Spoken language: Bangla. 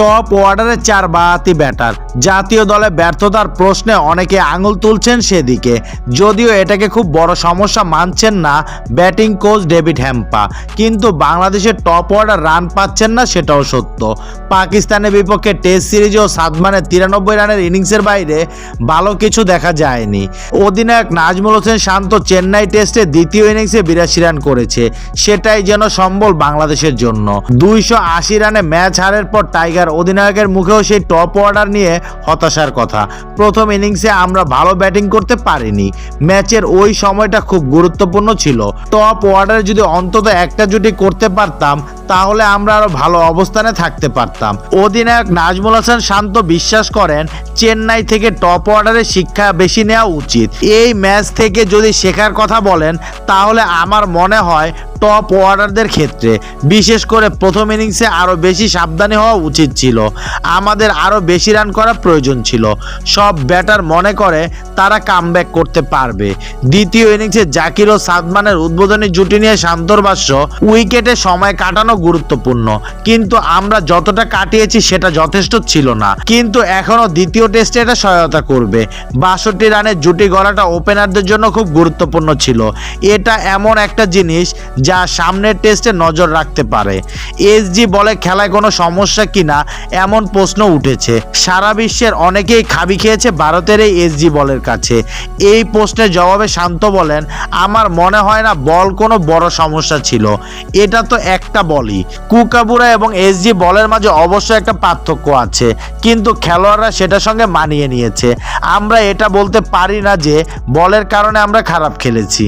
টপ অর্ডারের 4 বাঁহাতি ব্যাটার। জাতীয় দলে ব্যর্থতার প্রশ্নে অনেকে আঙুল তুলছেন সেদিকে, যদিও এটাকে খুব বড় সমস্যা মানছেন না ব্যাটিং কোচ ডেভিড হ্যাম্পা। কিন্তু বাংলাদেশের টপ অর্ডার রান পাচ্ছেন না, সেটাও সত্য। পাকিস্তানের বিপক্ষে টেস্ট সিরিজেও সাদমানের 93 রানের ইনিংসের বাইরে ভালো কিছু দেখা যায়নি। অধিনায়ক নাজমুল হোসেন শান্ত চেন্নাই টেস্টে দ্বিতীয় ইনিংসে 82 রান করেছে, সেটাই যেন সম্বল বাংলাদেশের জন্য। 280 রানে ম্যাচ হারের পর টাইগার অধিনায়কের মুখেও সেই টপ অর্ডার নিয়ে হতাশার কথা। প্রথম ইনিংসে আমরা ভালো ব্যাটিং করতে পারিনি। ম্যাচের ওই সময়টা খুব গুরুত্বপূর্ণ ছিল। টপ অর্ডারে যদি অন্তত একটা জুটি করতে পারতাম তাহলে আমরা আরো ভালো অবস্থানে থাকতে পারতাম। অধিনায়ক নাজমুল হোসেন শান্ত বিশ্বাস করেন চেন্নাই থেকে টপ অর্ডারের শিক্ষা বেশি নেওয়া উচিত। এই ম্যাচ থেকে যদি শেখার কথা বলেন তাহলে আমার মনে হয় টপ অর্ডারদের ক্ষেত্রে বিশেষ করে প্রথম ইনিংসে আরও বেশি সাবধানী হওয়া উচিত ছিল। আমাদের আরও বেশি রান করা প্রয়োজন ছিল। সব ব্যাটার মনে করে তারা কামব্যাক করতে পারবে। দ্বিতীয় ইনিংসে জাকির ও সাদমানের উদ্বোধনী জুটি নিয়ে শান্তর ভাষ্য, উইকেটে সময় কাটানো গুরুত্বপূর্ণ, কিন্তু আমরা যতটা কাটিয়েছি সেটা যথেষ্ট ছিল না। কিন্তু এখনও দ্বিতীয় টেস্টে এটা সহায়তা করবে। 62 রানের জুটি গড়াটা ওপেনারদের জন্য খুব গুরুত্বপূর্ণ ছিল। এটা এমন একটা জিনিস যা সামনের টেস্টে নজর রাখতে পারে। এসজি বলে খেলায় কোনো সমস্যা কিনা এমন প্রশ্ন উঠেছে। সারা বিশ্বের অনেকেই খাবি খেয়েছে ভারতের এই এসজি বলের কাছে। এই প্রশ্নের জবাবে শান্ত বলেন, আমার মনে হয় না বল কোনো বড় সমস্যা ছিল। এটা তো একটা বলই। কুকাবুরা এবং এসজি বলের মাঝে অবশ্যই একটা পার্থক্য আছে, কিন্তু খেলোয়াড়রা সেটার সঙ্গে মানিয়ে নিয়েছে। আমরা এটা বলতে পারি না যে বলের কারণে আমরা খারাপ খেলেছি।